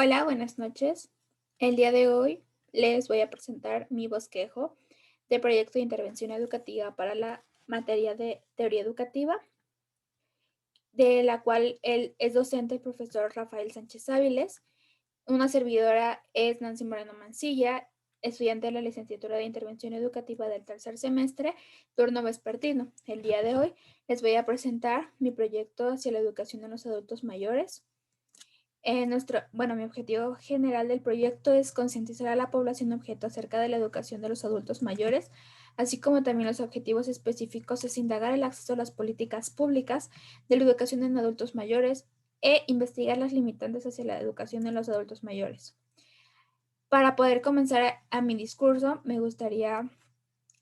Hola, buenas noches. El día de hoy les voy a presentar mi bosquejo de proyecto de intervención educativa para la materia de teoría educativa, de la cual él es docente el profesor Rafael Sánchez Áviles. Una servidora es Nancy Moreno Mancilla, estudiante de la licenciatura de intervención educativa del tercer semestre, turno vespertino. El día de hoy les voy a presentar mi proyecto hacia la educación de los adultos mayores. Mi objetivo general del proyecto es concientizar a la población objeto acerca de la educación de los adultos mayores, así como también los objetivos específicos es indagar el acceso a las políticas públicas de la educación en adultos mayores e investigar las limitantes hacia la educación en los adultos mayores. Para poder comenzar a mi discurso, me gustaría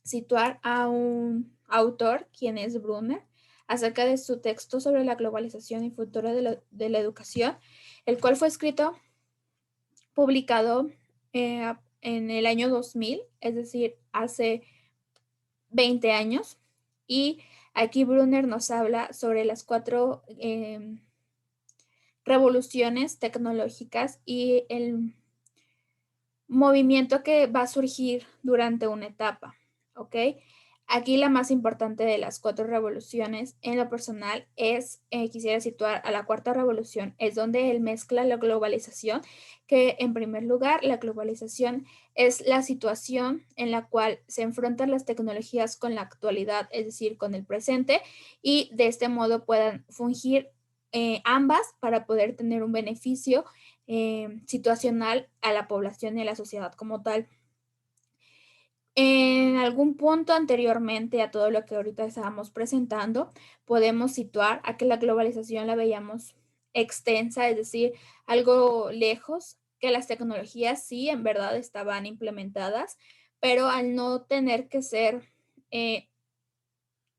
situar a un autor, quien es Brunner, acerca de su texto sobre la globalización y futuro de la educación, el cual fue escrito, publicado en el año 2000, es decir, hace 20 años. Y aquí Brunner nos habla sobre las cuatro revoluciones tecnológicas y el movimiento que va a surgir durante una etapa, ¿ok? Aquí la más importante de las cuatro revoluciones en lo personal es, quisiera situar a la cuarta revolución, es donde él mezcla la globalización, que en primer lugar la globalización es la situación en la cual se enfrentan las tecnologías con la actualidad, es decir, con el presente, y de este modo puedan fungir ambas para poder tener un beneficio situacional a la población y a la sociedad como tal. En algún punto anteriormente a todo lo que ahorita estábamos presentando, podemos situar a que la globalización la veíamos extensa, es decir, algo lejos, que las tecnologías sí en verdad estaban implementadas, pero al no tener que ser eh,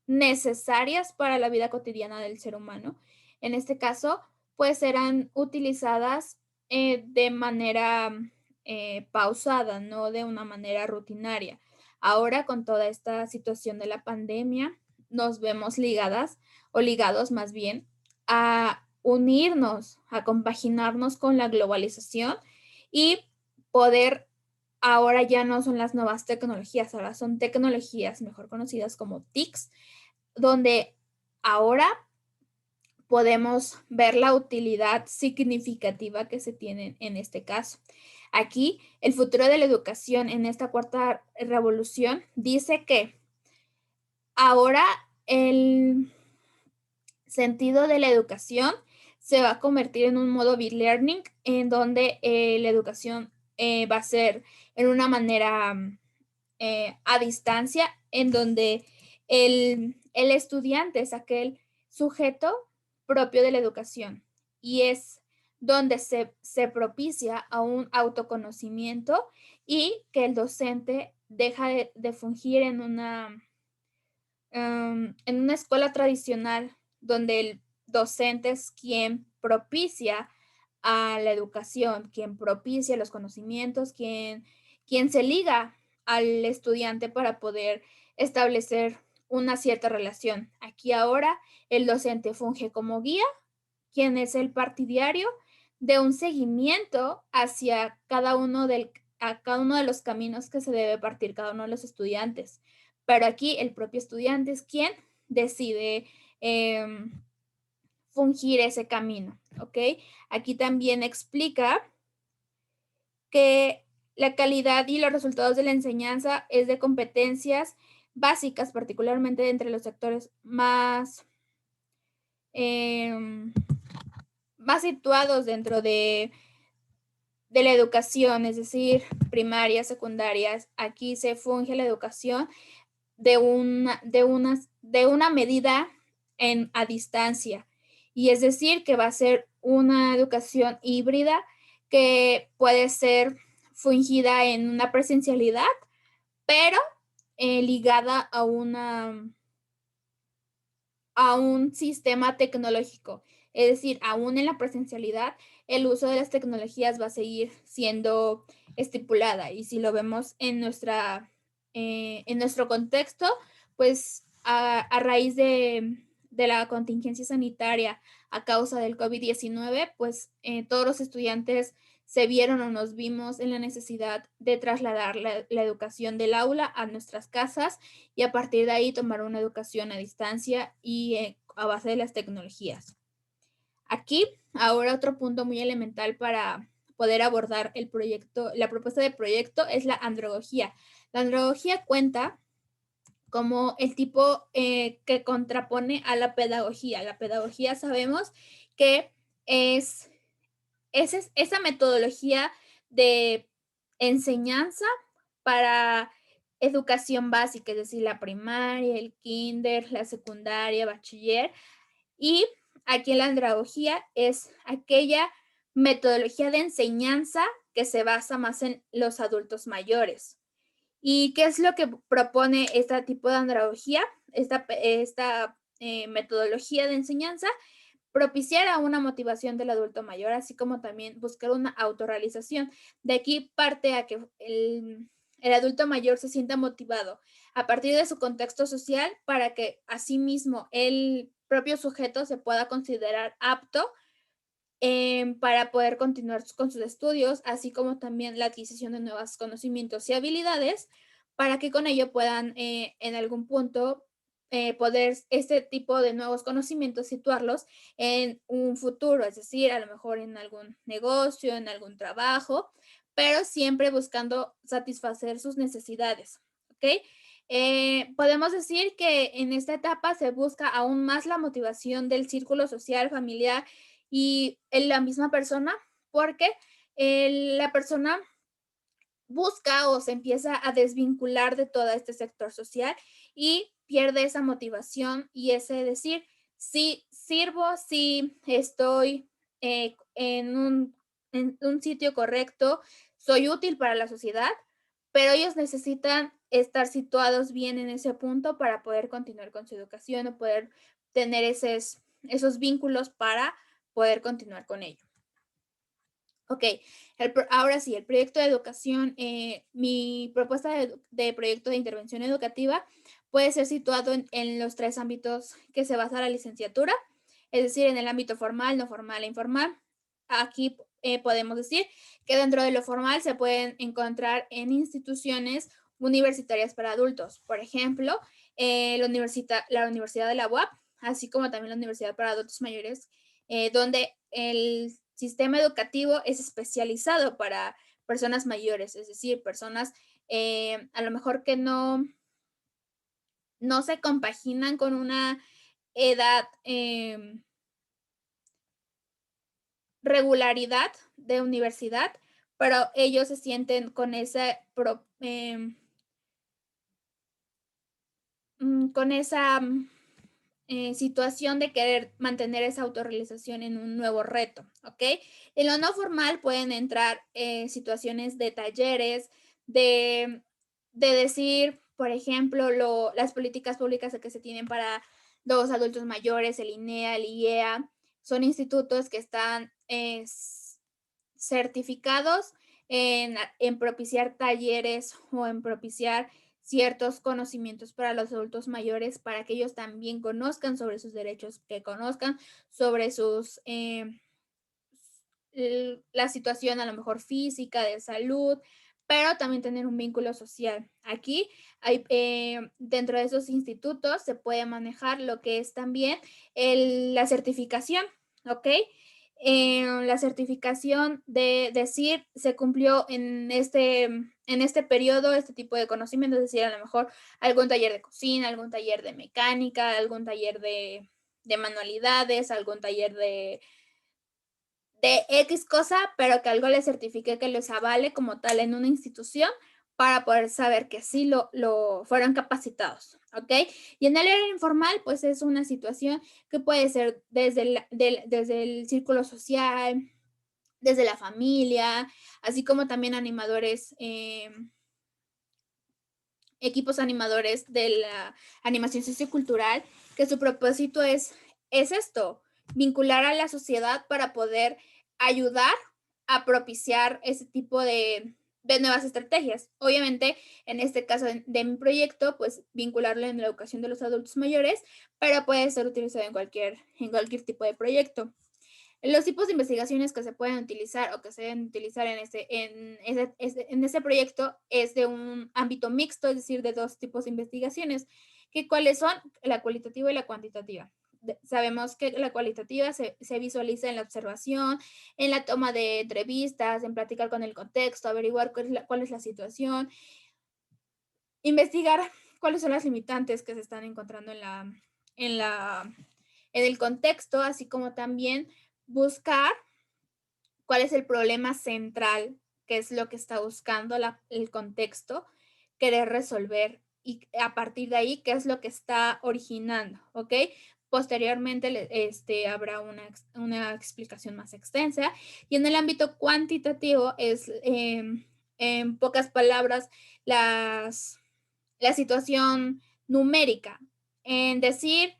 necesarias para la vida cotidiana del ser humano, en este caso, pues eran utilizadas de manera pausada, no de una manera rutinaria. Ahora, con toda esta situación de la pandemia, nos vemos ligadas o ligados más bien a unirnos, a compaginarnos con la globalización y poder, ahora ya no son las nuevas tecnologías, ahora son tecnologías mejor conocidas como TICs, donde ahora podemos ver la utilidad significativa que se tiene en este caso. Aquí, el futuro de la educación en esta cuarta revolución dice que ahora el sentido de la educación se va a convertir en un modo B-Learning, en donde la educación va a ser en una manera a distancia, en donde el estudiante es aquel sujeto propio de la educación y es donde se propicia a un autoconocimiento y que el docente deja de fungir en una escuela tradicional donde el docente es quien propicia a la educación, quien propicia los conocimientos, quien se liga al estudiante para poder establecer una cierta relación. Aquí ahora el docente funge como guía, quien es el partidario de un seguimiento hacia a cada uno de los caminos que se debe partir cada uno de los estudiantes. Pero aquí el propio estudiante es quien decide eh, fungir ese camino, ¿ok? Aquí también explica que la calidad y los resultados de la enseñanza es de competencias básicas, particularmente entre los sectores eh, más situados dentro de la educación, es decir, primarias, secundarias. Aquí se funge la educación de una medida a distancia. Y es decir, que va a ser una educación híbrida que puede ser fungida en una presencialidad, pero ligada a un sistema tecnológico. Es decir, aún en la presencialidad, el uso de las tecnologías va a seguir siendo estipulada. Y si lo vemos en nuestro contexto, pues a raíz de la contingencia sanitaria a causa del COVID-19, pues todos los estudiantes se vieron o nos vimos en la necesidad de trasladar la educación del aula a nuestras casas y a partir de ahí tomar una educación a distancia y a base de las tecnologías. Aquí, ahora otro punto muy elemental para poder abordar el proyecto, la propuesta de proyecto es la andragogía. La andragogía cuenta como el tipo que contrapone a la pedagogía. La pedagogía sabemos que es esa metodología de enseñanza para educación básica, es decir, la primaria, el kinder, la secundaria, bachiller. Y aquí en la andragogía es aquella metodología de enseñanza que se basa más en los adultos mayores. ¿Y qué es lo que propone este tipo de andragogía? Esta metodología de enseñanza, propiciar a una motivación del adulto mayor, así como también buscar una autorrealización. De aquí parte a que el adulto mayor se sienta motivado a partir de su contexto social para que asimismo el propio sujeto se pueda considerar apto para poder continuar con sus estudios, así como también la adquisición de nuevos conocimientos y habilidades, para que con ello puedan en algún punto poder este tipo de nuevos conocimientos situarlos en un futuro, es decir, a lo mejor en algún negocio, en algún trabajo, pero siempre buscando satisfacer sus necesidades, ¿ok? Podemos decir que en esta etapa se busca aún más la motivación del círculo social, familiar y en la misma persona, porque la persona busca o se empieza a desvincular de todo este sector social y pierde esa motivación y ese decir, sí sirvo, sí estoy en un sitio correcto, soy útil para la sociedad, pero ellos necesitan estar situados bien en ese punto para poder continuar con su educación o poder tener esos vínculos para poder continuar con ello. Ok, ahora sí, el proyecto de educación, mi propuesta de proyecto de intervención educativa puede ser situado en los tres ámbitos que se basa la licenciatura, es decir, en el ámbito formal, no formal e informal. Aquí podemos decir que dentro de lo formal se pueden encontrar en instituciones universitarias para adultos, por ejemplo, la Universidad de la UAP, así como también la Universidad para Adultos Mayores, donde el sistema educativo es especializado para personas mayores, es decir, personas a lo mejor que no se compaginan con una edad, regularidad de universidad, pero ellos se sienten con con esa situación de querer mantener esa autorrealización en un nuevo reto, ¿ok? En lo no formal pueden entrar situaciones de talleres, de decir, por ejemplo, las políticas públicas que se tienen para los adultos mayores, el INEA, el IEA, son institutos que están certificados en propiciar talleres o en propiciar ciertos conocimientos para los adultos mayores, para que ellos también conozcan sobre sus derechos, que conozcan sobre la situación a lo mejor física, de salud, pero también tener un vínculo social. Aquí, dentro de esos institutos, se puede manejar lo que es también la certificación, ¿ok? La certificación de decir se cumplió en este periodo este tipo de conocimiento, es decir, a lo mejor algún taller de cocina, algún taller de mecánica, algún taller de manualidades, algún taller de X cosa, pero que algo les certifique que les avale como tal en una institución para poder saber que sí lo fueron capacitados, ¿ok? Y en el área informal, pues es una situación que puede ser desde el círculo social, desde la familia, así como también animadores, equipos animadores de la animación sociocultural, que su propósito es esto, vincular a la sociedad para poder ayudar a propiciar ese tipo de nuevas estrategias. Obviamente, en este caso de mi proyecto, pues vincularlo en la educación de los adultos mayores, pero puede ser utilizado en cualquier tipo de proyecto. Los tipos de investigaciones que se pueden utilizar o que se deben utilizar en ese proyecto es de un ámbito mixto, es decir, de dos tipos de investigaciones, que cuáles son la cualitativa y la cuantitativa. Sabemos que la cualitativa se visualiza en la observación, en la toma de entrevistas, en platicar con el contexto, averiguar cuál es la situación, investigar cuáles son las limitantes que se están encontrando en el contexto, así como también buscar cuál es el problema central, qué es lo que está buscando el contexto, querer resolver y a partir de ahí, qué es lo que está originando, ¿ok? Posteriormente habrá una explicación más extensa y en el ámbito cuantitativo es, en pocas palabras, la situación numérica, en decir,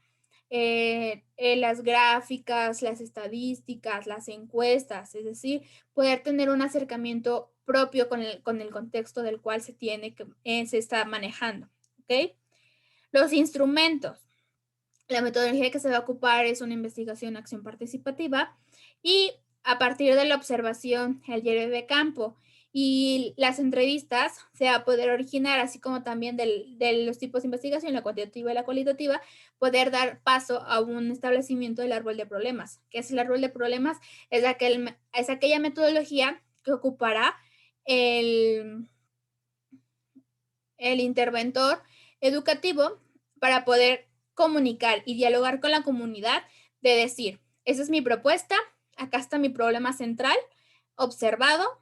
las gráficas, las estadísticas, las encuestas, es decir, poder tener un acercamiento propio con el contexto del cual se está manejando, ¿ok? Los instrumentos. La metodología que se va a ocupar es una investigación acción participativa y a partir de la observación, el diario de campo y las entrevistas se va a poder originar, así como también de los tipos de investigación, la cuantitativa y la cualitativa, poder dar paso a un establecimiento del árbol de problemas. ¿Qué es el árbol de problemas? Es aquella metodología que ocupará el, el interventor educativo para poder comunicar y dialogar con la comunidad de decir, esa es mi propuesta, acá está mi problema central, observado,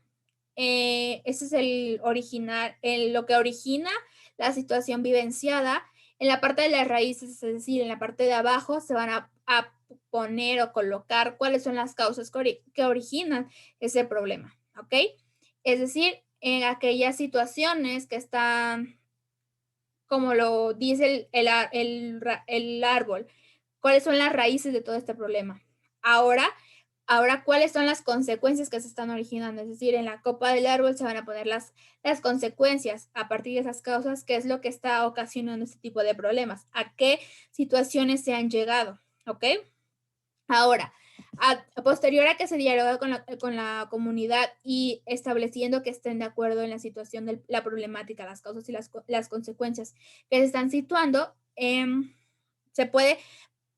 ese es lo que origina la situación vivenciada. En la parte de las raíces, es decir, en la parte de abajo, se van a poner o colocar cuáles son las causas que originan ese problema, ¿ok? Es decir, en aquellas situaciones que están, como lo dice el árbol, cuáles son las raíces de todo este problema. Ahora, ¿cuáles son las consecuencias que se están originando? Es decir, en la copa del árbol se van a poner las consecuencias a partir de esas causas, qué es lo que está ocasionando este tipo de problemas, a qué situaciones se han llegado, ¿ok? Ahora, posterior a que se dialoga con la comunidad y estableciendo que estén de acuerdo en la situación de la problemática, las causas y las consecuencias que se están situando, se puede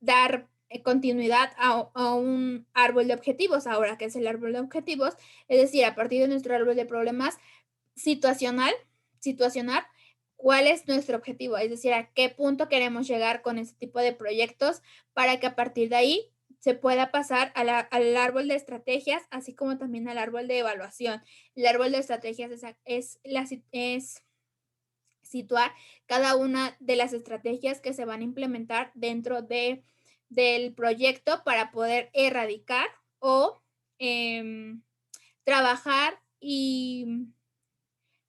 dar continuidad a un árbol de objetivos. Ahora, ¿qué es el árbol de objetivos? Es decir, a partir de nuestro árbol de problemas situacional, ¿cuál es nuestro objetivo? Es decir, a qué punto queremos llegar con ese tipo de proyectos para que a partir de ahí se pueda pasar al árbol de estrategias, así como también al árbol de evaluación. El árbol de estrategias es situar cada una de las estrategias que se van a implementar dentro del proyecto para poder erradicar o trabajar y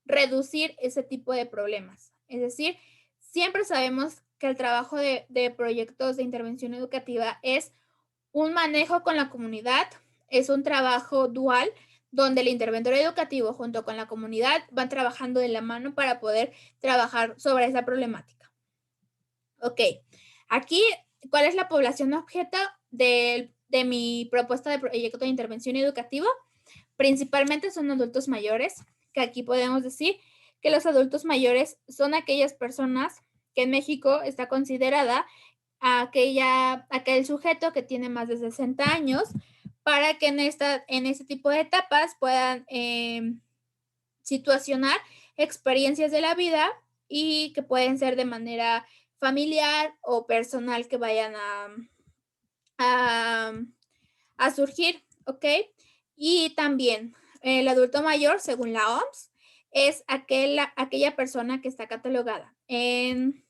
reducir ese tipo de problemas. Es decir, siempre sabemos que el trabajo de proyectos de intervención educativa es un manejo con la comunidad, es un trabajo dual donde el interventor educativo junto con la comunidad van trabajando de la mano para poder trabajar sobre esa problemática. Ok, aquí, ¿cuál es la población objeto de mi propuesta de proyecto de intervención educativa? Principalmente son adultos mayores, que aquí podemos decir que los adultos mayores son aquellas personas que en México está considerada aquel sujeto que tiene más de 60 años para que en este tipo de etapas puedan situacionar experiencias de la vida y que pueden ser de manera familiar o personal que vayan a, a surgir, ¿ok? Y también el adulto mayor, según la OMS, es aquella persona que está catalogada en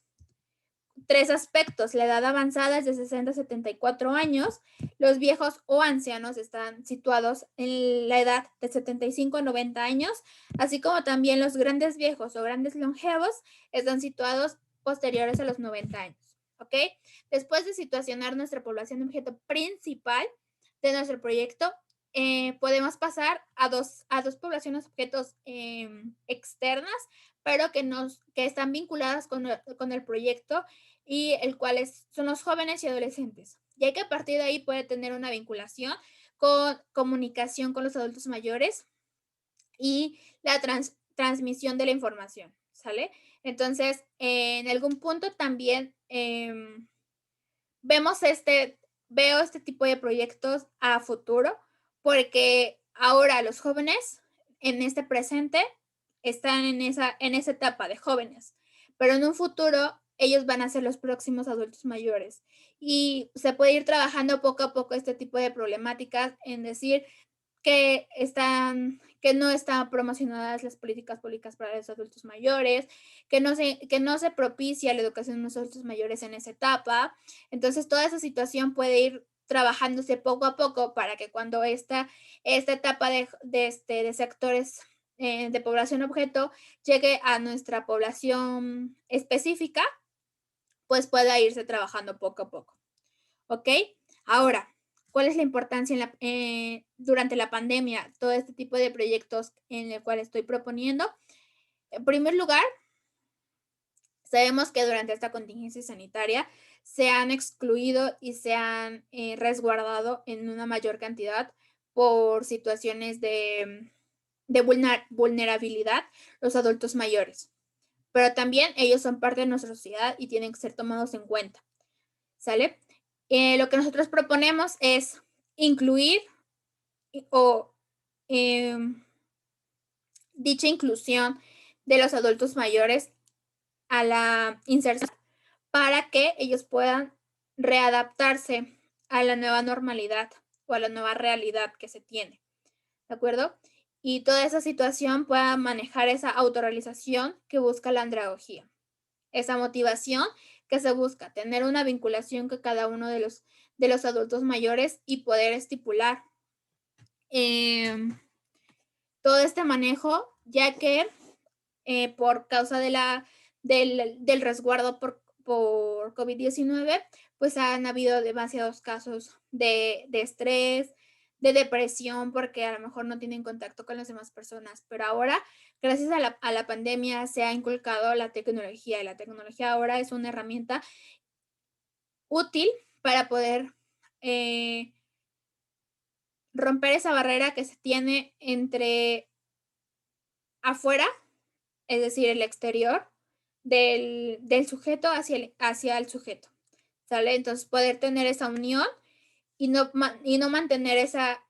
tres aspectos. La edad avanzada es de 60 a 74 años. Los viejos o ancianos están situados en la edad de 75 a 90 años, así como también los grandes viejos o grandes longevos están situados posteriores a los 90 años. ¿Ok? Después de situacionar nuestra población objeto principal de nuestro proyecto, podemos pasar a dos poblaciones objetos externas, pero que están vinculadas con el proyecto y el cual son los jóvenes y adolescentes, ya que a partir de ahí puede tener una vinculación comunicación con los adultos mayores y la transmisión de la información, ¿sale? Entonces, en algún punto también veo este tipo de proyectos a futuro, porque ahora los jóvenes en este presente están en esa etapa de jóvenes, pero en un futuro ellos van a ser los próximos adultos mayores y se puede ir trabajando poco a poco este tipo de problemáticas en decir que no están promocionadas las políticas públicas para los adultos mayores, que no se propicia la educación de los adultos mayores en esa etapa. Entonces, toda esa situación puede ir trabajándose poco a poco para que cuando esta etapa de sectores de población objeto llegue a nuestra población específica, pues pueda irse trabajando poco a poco. ¿Ok? Ahora, ¿cuál es la importancia durante la pandemia? Todo este tipo de proyectos en el cual estoy proponiendo. En primer lugar, sabemos que durante esta contingencia sanitaria se han excluido y se han resguardado en una mayor cantidad por situaciones de vulnerabilidad los adultos mayores. Pero también ellos son parte de nuestra sociedad y tienen que ser tomados en cuenta. ¿Sale? Lo que nosotros proponemos es incluir o dicha inclusión de los adultos mayores a la inserción para que ellos puedan readaptarse a la nueva normalidad o a la nueva realidad que se tiene. ¿De acuerdo? Y toda esa situación pueda manejar esa autorrealización que busca la andragogía. Esa motivación que se busca, tener una vinculación con cada uno de los adultos mayores y poder estipular todo este manejo, ya que por causa del resguardo por COVID-19, pues han habido demasiados casos de estrés, de depresión, porque a lo mejor no tienen contacto con las demás personas. Pero ahora, gracias a la pandemia, se ha inculcado la tecnología y la tecnología ahora es una herramienta útil para poder romper esa barrera que se tiene entre afuera, es decir, el exterior, del sujeto hacia el sujeto, ¿sale? Entonces, poder tener esa unión y no mantener esa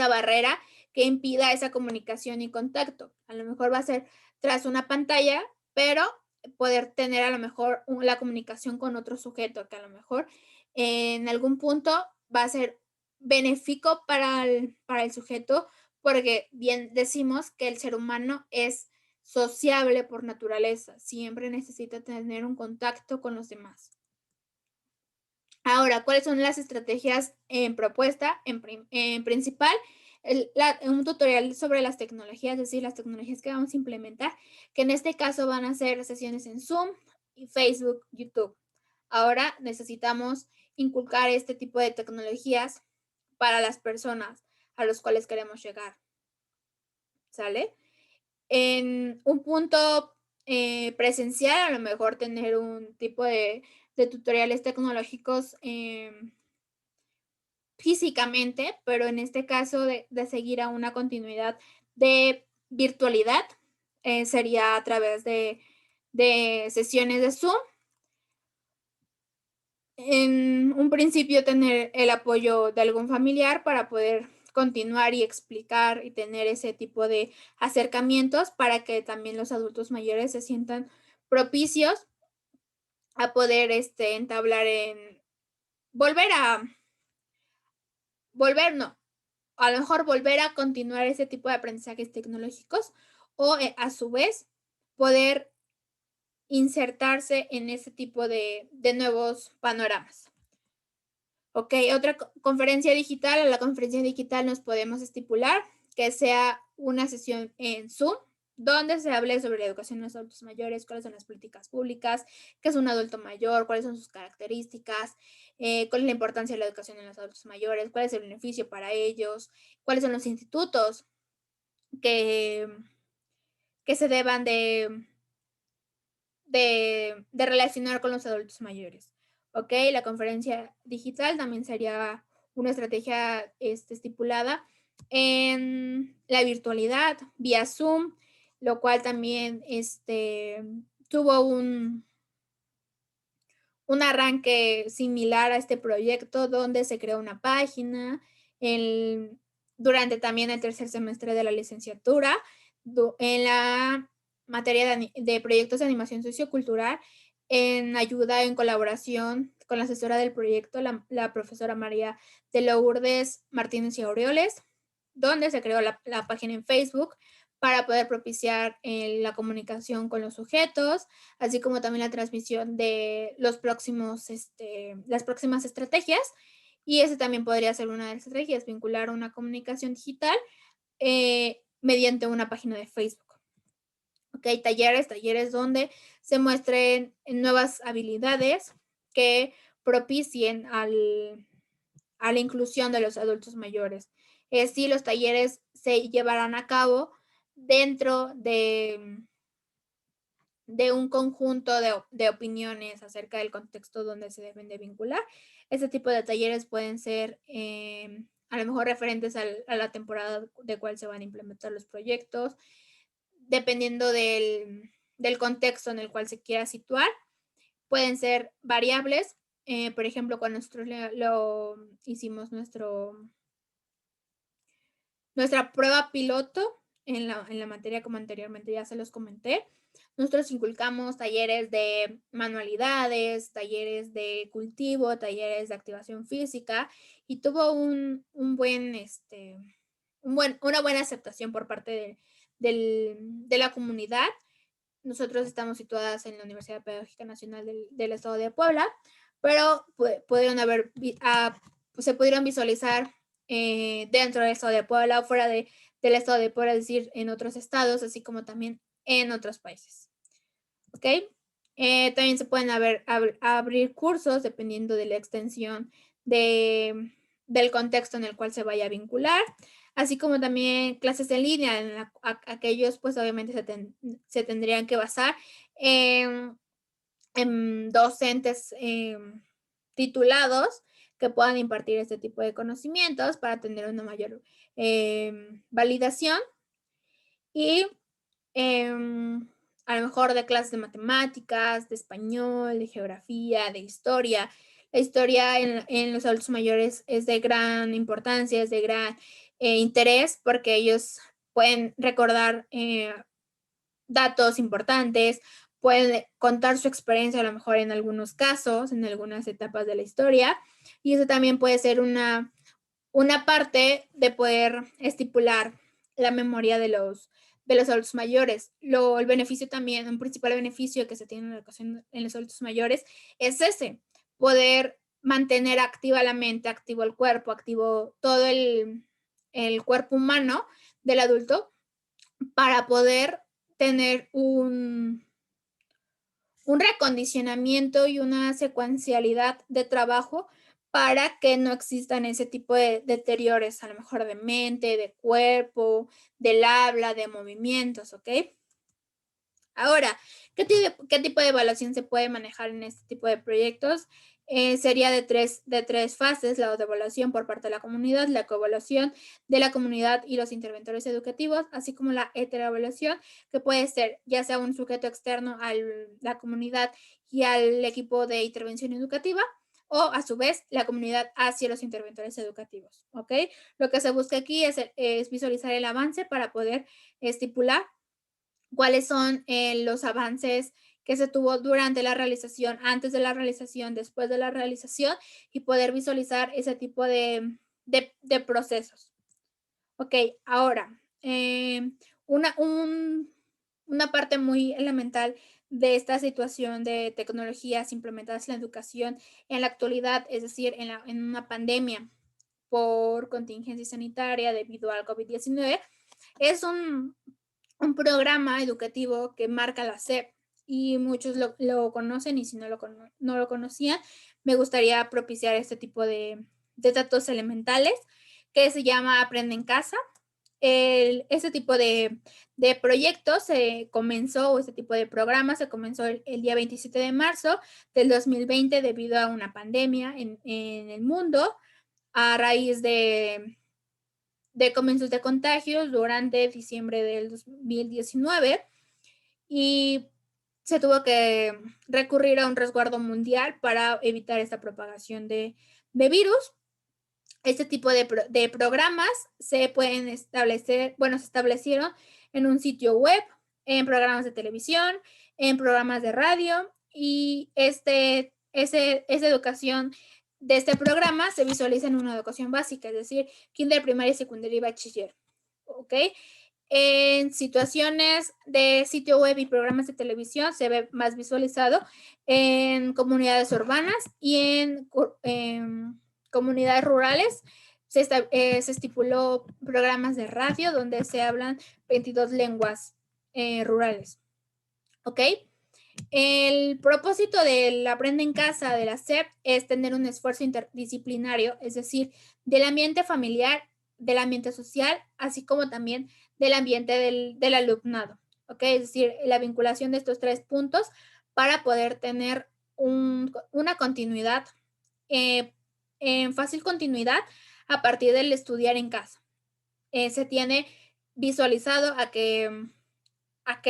barrera que impida esa comunicación y contacto. A lo mejor va a ser tras una pantalla, pero poder tener a lo mejor la comunicación con otro sujeto que a lo mejor en algún punto va a ser benéfico para el sujeto, porque bien decimos que el ser humano es sociable por naturaleza, siempre necesita tener un contacto con los demás. Ahora, ¿cuáles son las estrategias en propuesta? En principal, un tutorial sobre las tecnologías, es decir, las tecnologías que vamos a implementar, que en este caso van a ser sesiones en Zoom, Facebook, YouTube. Ahora necesitamos inculcar este tipo de tecnologías para las personas a los cuales queremos llegar. ¿Sale? En un punto presencial, a lo mejor tener un tipo de tutoriales tecnológicos físicamente, pero en este caso de seguir a una continuidad de virtualidad, sería a través de sesiones de Zoom. En un principio tener el apoyo de algún familiar para poder continuar y explicar y tener ese tipo de acercamientos para que también los adultos mayores se sientan propicios a poder entablar a lo mejor volver a continuar ese tipo de aprendizajes tecnológicos o a su vez poder insertarse en ese tipo de nuevos panoramas. Ok, otra conferencia digital. A la conferencia digital nos podemos estipular que sea una sesión en Zoom, donde se hable sobre la educación de los adultos mayores, cuáles son las políticas públicas, qué es un adulto mayor, cuáles son sus características, cuál es la importancia de la educación de los adultos mayores, cuál es el beneficio para ellos, cuáles son los institutos que se deban de relacionar con los adultos mayores. Ok, la conferencia digital también sería una estrategia estipulada en la virtualidad vía Zoom, lo cual también tuvo un arranque similar a este proyecto donde se creó una página durante también el tercer semestre de la licenciatura en la materia de proyectos de animación sociocultural en ayuda, en colaboración con la asesora del proyecto, la profesora María de Lourdes Martínez y Aureoles, donde se creó la página en Facebook para poder propiciar la comunicación con los sujetos, así como también la transmisión de las próximas estrategias. Y ese también podría ser una de las estrategias, vincular una comunicación digital mediante una página de Facebook. Ok, talleres donde se muestren nuevas habilidades que propicien a la inclusión de los adultos mayores. Sí, los talleres se llevarán a cabo dentro de un conjunto de opiniones acerca del contexto donde se deben de vincular. Este tipo de talleres pueden ser a lo mejor referentes a la temporada de cual se van a implementar los proyectos, dependiendo del contexto en el cual se quiera situar. Pueden ser variables. Por ejemplo, cuando nosotros lo hicimos nuestra prueba piloto en la materia, como anteriormente ya se los comenté, nosotros inculcamos talleres de manualidades, talleres de cultivo, talleres de activación física, y tuvo una buena aceptación por parte de la comunidad. Nosotros estamos situadas en la Universidad Pedagógica Nacional del Estado de Puebla, pero se pudieron visualizar dentro del Estado de Puebla o fuera del Estado de Puebla, es decir, en otros estados, así como también en otros países. ¿Ok? También se pueden abrir cursos dependiendo de la extensión del contexto en el cual se vaya a vincular, así como también clases en línea, aquellos pues obviamente se tendrían que basar en docentes titulados que puedan impartir este tipo de conocimientos para tener una mayor validación y a lo mejor de clases de matemáticas, de español, de geografía, de historia. La historia en los adultos mayores es de gran importancia, es de gran interés porque ellos pueden recordar datos importantes, pueden contar su experiencia a lo mejor en algunos casos, en algunas etapas de la historia, y eso también puede ser una parte de poder estipular la memoria de los adultos mayores. El beneficio también, un principal beneficio que se tiene en la educación en los adultos mayores es poder mantener activa la mente, activo el cuerpo, activo todo el cuerpo humano del adulto para poder tener un recondicionamiento y una secuencialidad de trabajo para que no existan ese tipo de deterioros, a lo mejor de mente, de cuerpo, del habla, de movimientos, ¿ok? Ahora, ¿qué tipo de evaluación se puede manejar en este tipo de proyectos? Sería de tres fases: la autoevaluación por parte de la comunidad, la coevaluación de la comunidad y los interventores educativos, así como la heteroevaluación, que puede ser ya sea un sujeto externo a la comunidad y al equipo de intervención educativa, o a su vez la comunidad hacia los interventores educativos, ¿ok? Lo que se busca aquí es visualizar el avance para poder estipular cuáles son los avances que se tuvo durante la realización, antes de la realización, después de la realización, y poder visualizar ese tipo de procesos. Ok, ahora, una parte muy elemental de esta situación de tecnologías implementadas en la educación en la actualidad, es decir, en una pandemia por contingencia sanitaria debido al COVID-19, es un programa educativo que marca la SEP y muchos lo conocen, y si no lo conocían, me gustaría propiciar este tipo de datos elementales que se llama Aprende en Casa. Este tipo de proyectos se comenzó, o este tipo de programa se comenzó el día 27 de marzo del 2020 debido a una pandemia en el mundo. a raíz de comienzos de contagios durante diciembre del 2019 y se tuvo que recurrir a un resguardo mundial para evitar esta propagación de virus. Este tipo de programas se pueden establecer, bueno, se establecieron en un sitio web, en programas de televisión, en programas de radio y esa educación de este programa se visualiza en una educación básica, es decir, kinder, primaria, secundaria y bachiller. ¿Ok? En situaciones de sitio web y programas de televisión se ve más visualizado en comunidades urbanas y en comunidades rurales. Se estipuló programas de radio donde se hablan 22 lenguas rurales. ¿Ok? El propósito del Aprende en Casa de la SEP es tener un esfuerzo interdisciplinario, es decir, del ambiente familiar, del ambiente social, así como también del ambiente del alumnado. ¿Ok? Es decir, la vinculación de estos 3 puntos para poder tener una continuidad, en fácil continuidad a partir del estudiar en casa. Se tiene visualizado a que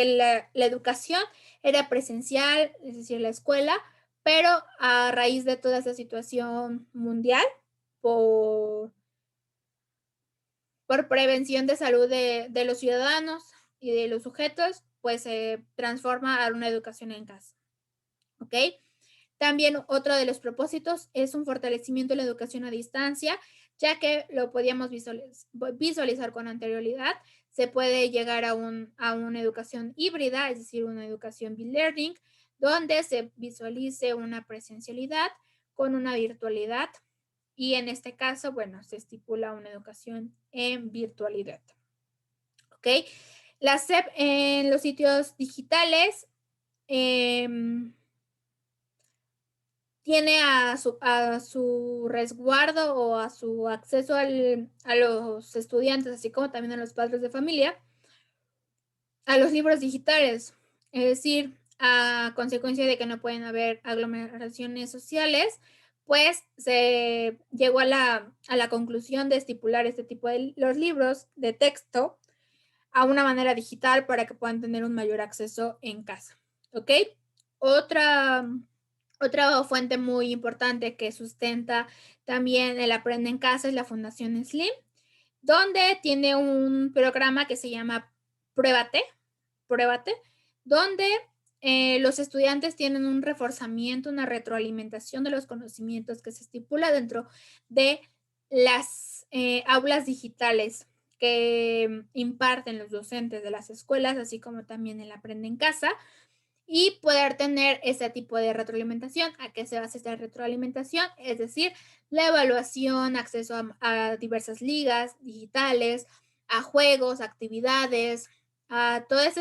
la educación era presencial, es decir, la escuela, pero a raíz de toda esta situación mundial, por, por prevención de salud de los ciudadanos y de los sujetos, pues se transforma a una educación en casa. ¿Ok? También otro de los propósitos es un fortalecimiento de la educación a distancia, ya que lo podíamos visualizar con anterioridad. Se puede llegar a una educación híbrida, es decir, una educación B-Learning, donde se visualice una presencialidad con una virtualidad y en este caso, bueno, se estipula una educación en virtualidad. ¿Ok? La SEP en los sitios digitales tiene a su resguardo o a su acceso a los estudiantes, así como también a los padres de familia, a los libros digitales. Es decir, a consecuencia de que no pueden haber aglomeraciones sociales, pues se llegó a la conclusión de estipular este tipo de los libros de texto a una manera digital para que puedan tener un mayor acceso en casa. ¿Ok? Otra fuente muy importante que sustenta también el Aprende en Casa es la Fundación Slim, donde tiene un programa que se llama Pruébate, donde los estudiantes tienen un reforzamiento, una retroalimentación de los conocimientos que se estipula dentro de las aulas digitales que imparten los docentes de las escuelas, así como también el Aprende en Casa, y poder tener ese tipo de retroalimentación. ¿A qué se basa esta retroalimentación? Es decir, la evaluación, acceso a diversas ligas digitales, a juegos, actividades, a todos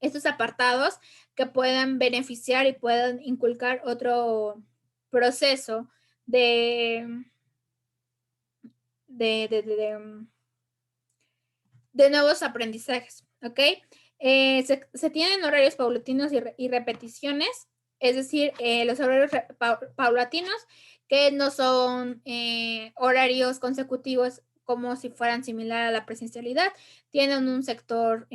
estos apartados que puedan beneficiar y puedan inculcar otro proceso de nuevos aprendizajes, ¿ok? Se tienen horarios paulatinos y repeticiones, es decir, los horarios paulatinos que no son horarios consecutivos como si fueran similar a la presencialidad, tienen un sector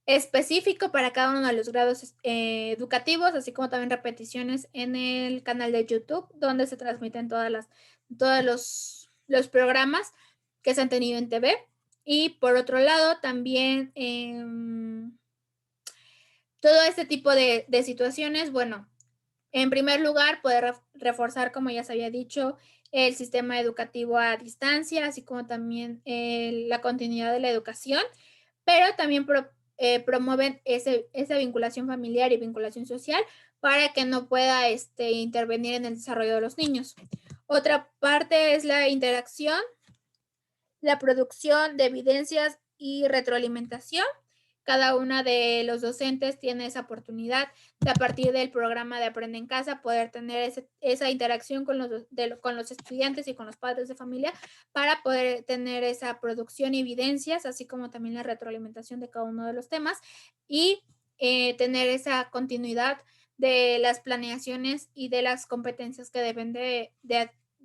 específico para cada uno de los grados educativos, así como también repeticiones en el canal de YouTube, donde se transmiten todos los programas que se han tenido en TV. Y por otro lado, también todo este tipo de situaciones, bueno, en primer lugar, poder reforzar, como ya se había dicho, el sistema educativo a distancia, así como también la continuidad de la educación, pero también promueven esa vinculación familiar y vinculación social para que no pueda intervenir en el desarrollo de los niños. Otra parte es la interacción, la producción de evidencias y retroalimentación. Cada una de los docentes tiene esa oportunidad de a partir del programa de Aprende en Casa poder tener esa interacción con los estudiantes y con los padres de familia para poder tener esa producción y evidencias, así como también la retroalimentación de cada uno de los temas y tener esa continuidad de las planeaciones y de las competencias que deben de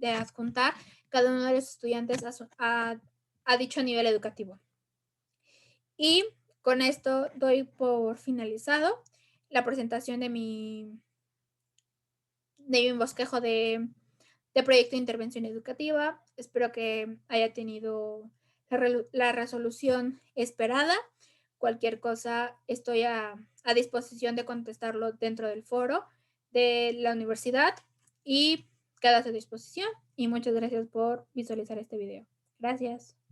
adjuntar cada uno de los estudiantes a dicho nivel educativo. Y con esto doy por finalizado la presentación de mi bosquejo de proyecto de intervención educativa. Espero que haya tenido la resolución esperada. Cualquier cosa estoy a disposición de contestarlo dentro del foro de la universidad y queda a su disposición. Y muchas gracias por visualizar este video. Gracias.